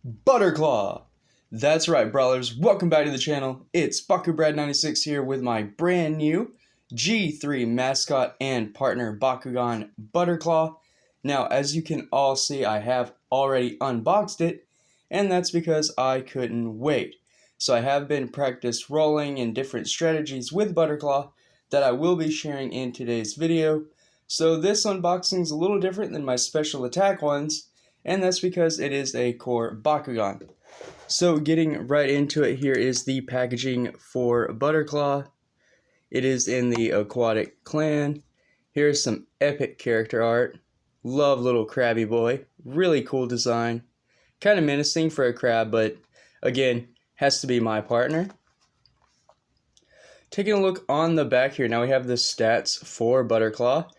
Butterclaw! That's right, brawlers. Welcome back to the channel. It's BakuBrad96 here with my brand new G3 mascot and partner Bakugan Butterclaw. Now, as you can all see, I have already unboxed it, and that's because I couldn't wait. So I have been practice rolling in different strategies with Butterclaw that I will be sharing in today's video. So this unboxing is a little different than my special attack ones, and that's because it is a core Bakugan. So getting right into it, here is the packaging for Butterclaw. It is in the Aquatic clan. Here's some epic character art. Love little crabby boy. Really cool design. Kind of menacing for a crab, but again, has to be my partner. Taking a look on the back here, now we have the stats for Butterclaw.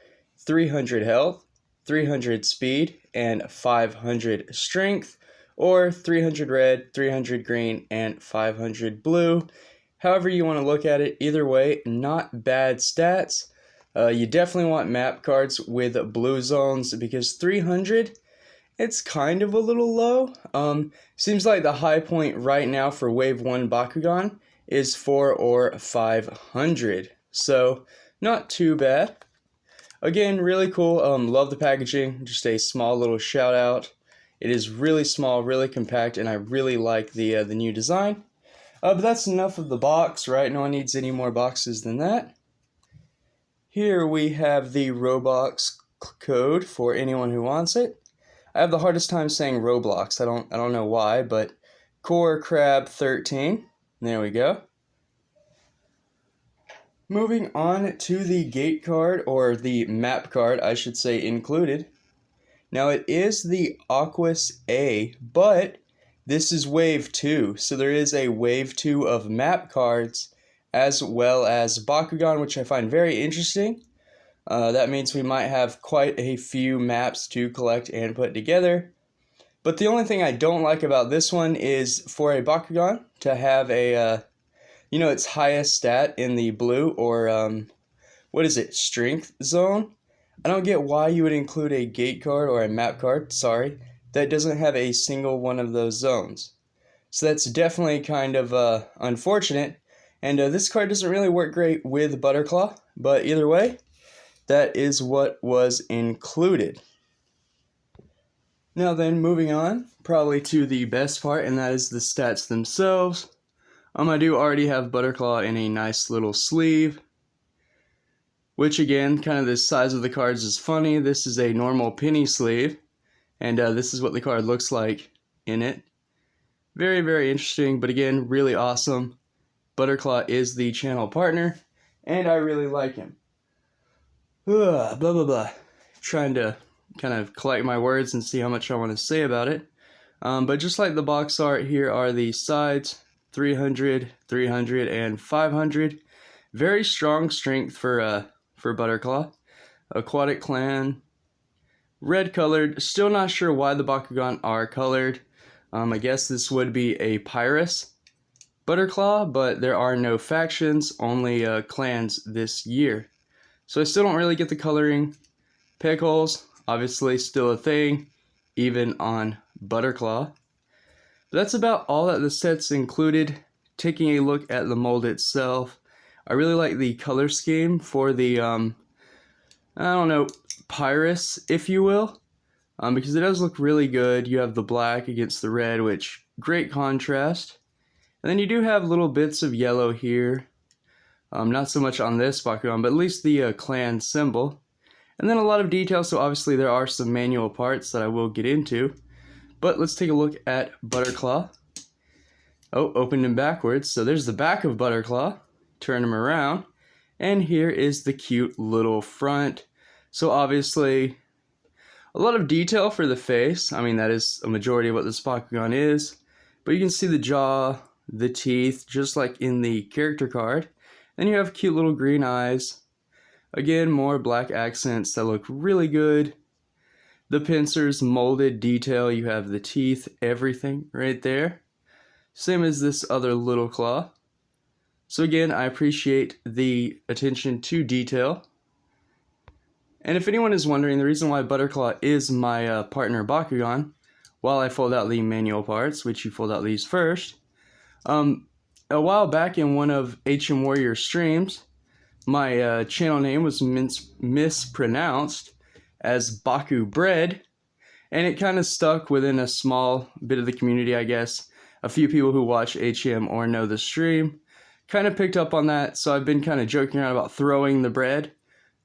300 health, 300 speed, and 500 strength, or 300 red, 300 green, and 500 blue. However you want to look at it, either way, not bad stats. You definitely want map cards with blue zones because 300, it's kind of a little low. Seems like the high point right now for Wave 1 Bakugan is 400 or 500, so not too bad. Again, really cool. Love the packaging. Just a small little shout out. It is really small, really compact, and I really like the new design. But that's enough of the box, right? No one needs any more boxes than that. Here we have the Roblox code for anyone who wants it. I have the hardest time saying Roblox. I don't know why, but Core Crab 13. There we go. Moving on to the gate card, or the map card, I should say, included. Now it is the Aquas A, but this is Wave 2, so there is a Wave 2 of map cards, as well as Bakugan, which I find very interesting. That means we might have quite a few maps to collect and put together. But the only thing I don't like about this one is for a Bakugan to have a its highest stat in the blue, or strength zone. I don't get why you would include a gate card or a map card, that doesn't have a single one of those zones. So that's definitely kind of unfortunate, and this card doesn't really work great with Butterclaw, but either way, that is what was included. Now then, moving on, probably to the best part, and that is the stats themselves. I do already have Butterclaw in a nice little sleeve, which again, kind of the size of the cards is funny. This is a normal penny sleeve, and this is what the card looks like in it. Very, very interesting, but again, really awesome. Butterclaw is the channel partner, and I really like him. Blah, blah, blah. Trying to kind of collect my words and see how much I want to say about it. But just like the box art, here are the sides. 300, 300, and 500. Very strong strength for Butterclaw. Aquatic clan. Red colored. Still not sure why the Bakugan are colored. I guess this would be a Pyrus Butterclaw, but there are no factions, only clans this year. So I still don't really get the coloring. Peg holes, obviously still a thing, even on Butterclaw. That's about all that the set's included. Taking a look at the mold itself, I really like the color scheme for the, Pyrus, if you will, because it does look really good. You have the black against the red, which, great contrast. And then you do have little bits of yellow here. Not so much on this Bakugan, but at least the clan symbol. And then a lot of detail, so obviously there are some manual parts that I will get into. But let's take a look at Butterclaw. Oh, opened him backwards. So there's the back of Butterclaw. Turn him around. And here is the cute little front. So obviously, a lot of detail for the face. I mean, that is a majority of what this Bakugan is. But you can see the jaw, the teeth, just like in the character card. Then you have cute little green eyes. Again, more black accents that look really good. The pincers, molded detail, you have the teeth, everything right there. Same as this other little claw. So again, I appreciate the attention to detail. And if anyone is wondering, the reason why Butterclaw is my partner Bakugan, while I fold out the manual parts, which you fold out these first. A while back in one of HM Warrior streams, my channel name was mispronounced as Baku Bread, and it kind of stuck within a small bit of the community, I guess. A few people who watch HM or know the stream kind of picked up on that, so I've been kind of joking around about throwing the bread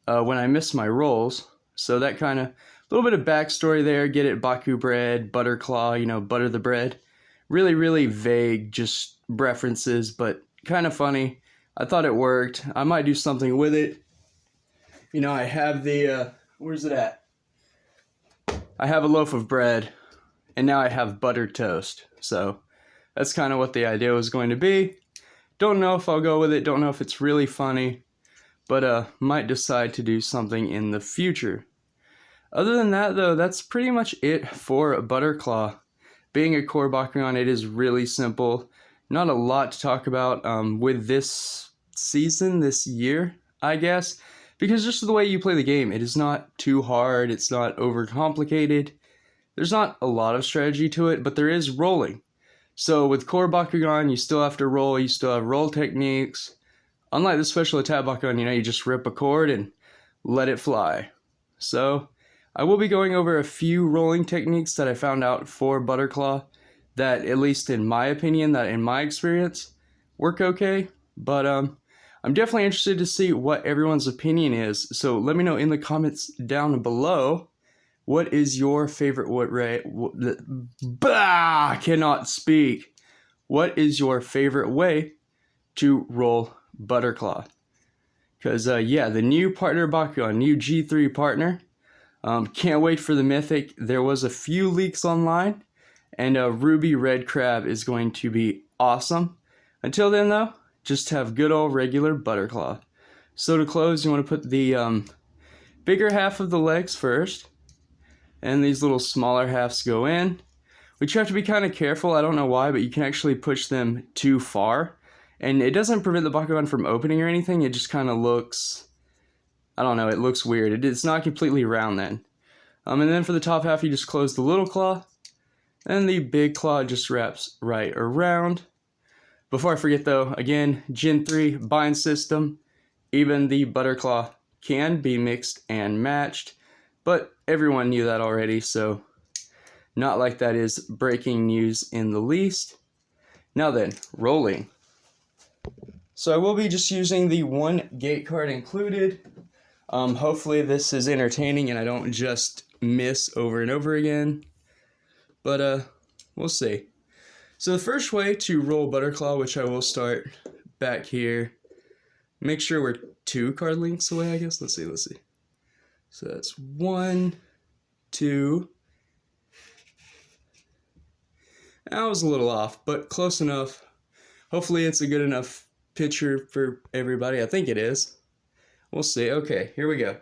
when I miss my rolls. So that kind of, a little bit of backstory there, get it, Baku Bread, Butterclaw, you know, butter the bread. Really, really vague, just references, but kind of funny. I thought it worked. I might do something with it. You know, I have the, where's it at? I have a loaf of bread, and now I have buttered toast. So that's kind of what the idea was going to be. Don't know if I'll go with it. Don't know if it's really funny, but might decide to do something in the future. Other than that, though, that's pretty much it for Butterclaw. Being a core Bakugan, it is really simple. Not a lot to talk about with this season, this year, I guess. Because just the way you play the game, it is not too hard. It's not overcomplicated. There's not a lot of strategy to it, but there is rolling. So with core Bakugan, you still have to roll. You still have roll techniques. Unlike the special attack Bakugan, you know, you just rip a cord and let it fly. So I will be going over a few rolling techniques that I found out for Butterclaw that, at least in my opinion, that in my experience, work okay. But I'm definitely interested to see what everyone's opinion is. So let me know in the comments down below, what is your favorite, cannot speak. What is your favorite way to roll Butterclaw? Because, yeah, the new partner Bakugan, new G3 partner. Can't wait for the Mythic. There was a few leaks online, and Ruby Red Crab is going to be awesome. Until then, though, just have good old regular Butterclaw. So to close, you want to put the bigger half of the legs first, and these little smaller halves go in, which you have to be kind of careful. I don't know why, but you can actually push them too far, and it doesn't prevent the Bakugan from opening or anything. It just kind of looks, I don't know, it looks weird. It's not completely round then. And then for the top half, you just close the little claw, and the big claw just wraps right around. Before I forget though, again, Gen 3 bind system. Even the Butterclaw can be mixed and matched, but everyone knew that already, so not like that is breaking news in the least. Now then, rolling. So I will be just using the one gate card included. Hopefully this is entertaining and I don't just miss over and over again, but we'll see. So the first way to roll Butterclaw, which I will start back here, make sure we're 2 card links away, I guess. Let's see. So that's 1, 2. I was a little off, but close enough. Hopefully it's a good enough picture for everybody. I think it is. We'll see. Okay, here we go.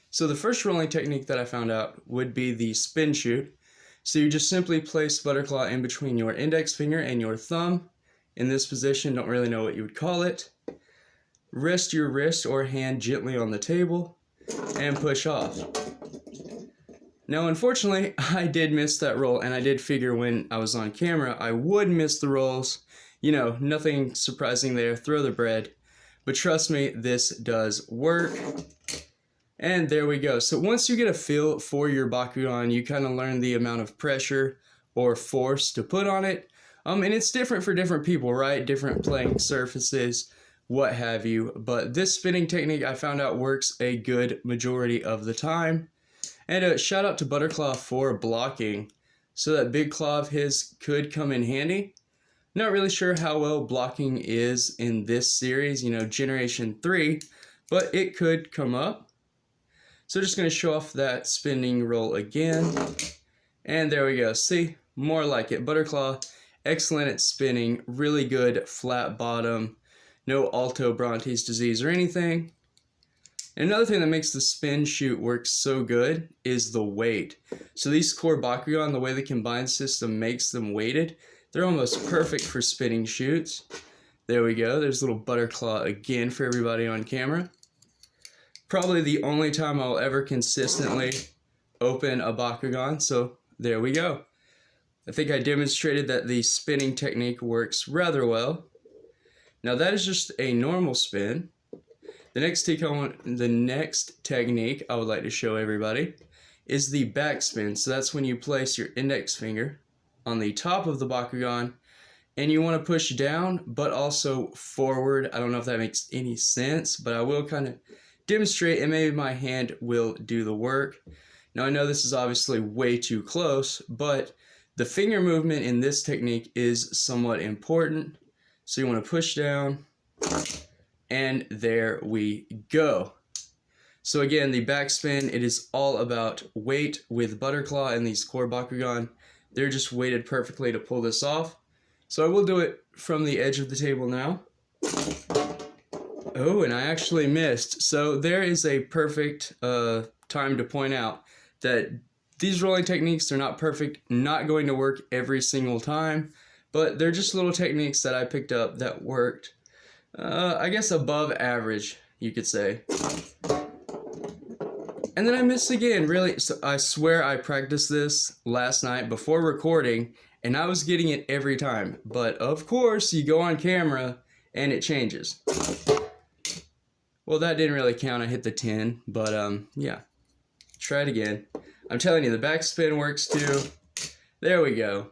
So the first rolling technique that I found out would be the spin shoot. So you just simply place Butterclaw in between your index finger and your thumb. In this position, don't really know what you would call it. Rest your wrist or hand gently on the table and push off. Now, unfortunately, I did miss that roll, and I did figure when I was on camera I would miss the rolls. You know, nothing surprising there. Throw the bread. But trust me, this does work. And there we go. So once you get a feel for your Bakugan, you kind of learn the amount of pressure or force to put on it. And it's different for different people, right? Different playing surfaces, what have you. But this spinning technique I found out works a good majority of the time. And shout out to Butterclaw for blocking. So that big claw of his could come in handy. Not really sure how well blocking is in this series, you know, Generation 3, but it could come up. So just going to show off that spinning roll again. And there we go. See? More like it. Butterclaw, excellent at spinning. Really good flat bottom. No Alto Brontes disease or anything. And another thing that makes the spin shoot work so good is the weight. So these core Bakugan, the way the combined system makes them weighted, they're almost perfect for spinning shoots. There we go. There's a little Butterclaw again for everybody on camera. Probably the only time I'll ever consistently open a Bakugan, so there we go. I think I demonstrated that the spinning technique works rather well. Now that is just a normal spin. The next technique I would like to show everybody is the backspin. So that's when you place your index finger on the top of the Bakugan and you want to push down but also forward. I don't know if that makes any sense, but I will kind of demonstrate and maybe my hand will do the work. Now I know this is obviously way too close, but the finger movement in this technique is somewhat important. So you want to push down, and there we go. So again, the backspin, it is all about weight with Butterclaw and these core Bakugan. They're just weighted perfectly to pull this off. So I will do it from the edge of the table now. Oh, and I actually missed. So there is a perfect time to point out that these rolling techniques are not perfect, not going to work every single time, but they're just little techniques that I picked up that worked, I guess above average, you could say. And then I missed again, really. So I swear I practiced this last night before recording, and I was getting it every time. But of course, you go on camera, and it changes. Well, that didn't really count. I hit the 10, but yeah. Try it again. I'm telling you, the backspin works too. There we go.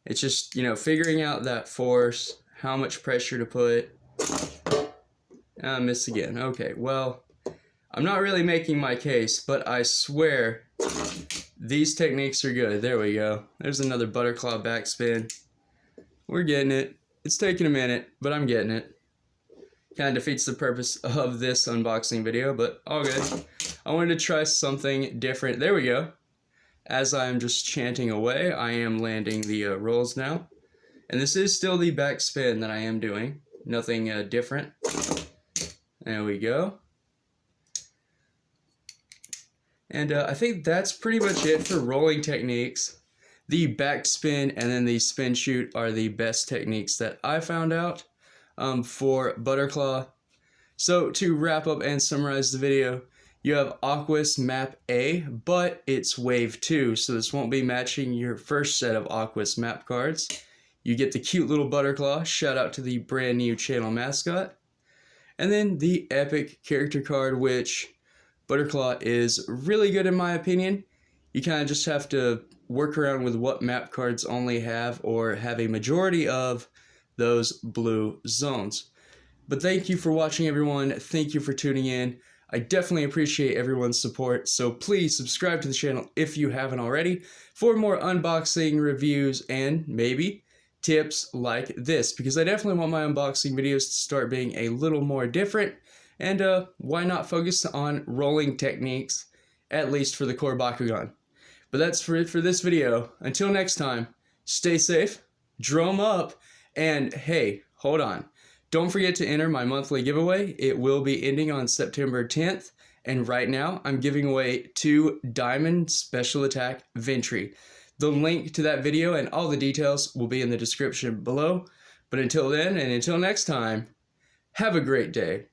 It's just, you know, figuring out that force, how much pressure to put. I missed again. Okay, well, I'm not really making my case, but I swear these techniques are good. There we go. There's another Butterclaw backspin. We're getting it. It's taking a minute, but I'm getting it. Kind of defeats the purpose of this unboxing video, but all good. I wanted to try something different. There we go. As I'm just chanting away, I am landing the rolls now. And this is still the backspin that I am doing. Nothing different. There we go. And I think that's pretty much it for rolling techniques. The backspin and then the spin shoot are the best techniques that I found out for Butterclaw. So to wrap up and summarize the video, you have Aquas Map A, but it's Wave 2, so this won't be matching your first set of Aquas map cards. You get the cute little Butterclaw, shout out to the brand new channel Mascot. And then the epic character card, which Butterclaw is really good in my opinion. You kind of just have to work around with what map cards only have or have a majority of those blue zones. But thank you for watching, everyone. Thank you for tuning in. I definitely appreciate everyone's support, so please subscribe to the channel if you haven't already for more unboxing reviews and maybe tips like this, because I definitely want my unboxing videos to start being a little more different, and why not focus on rolling techniques, at least for the core Bakugan. But that's for it for this video. Until next time, stay safe, drum up, and hey, hold on. Don't forget to enter my monthly giveaway. It will be ending on September 10th. And right now, I'm giving away 2 Diamond Special Attack Ventry. The link to that video and all the details will be in the description below. But until then, and until next time, have a great day.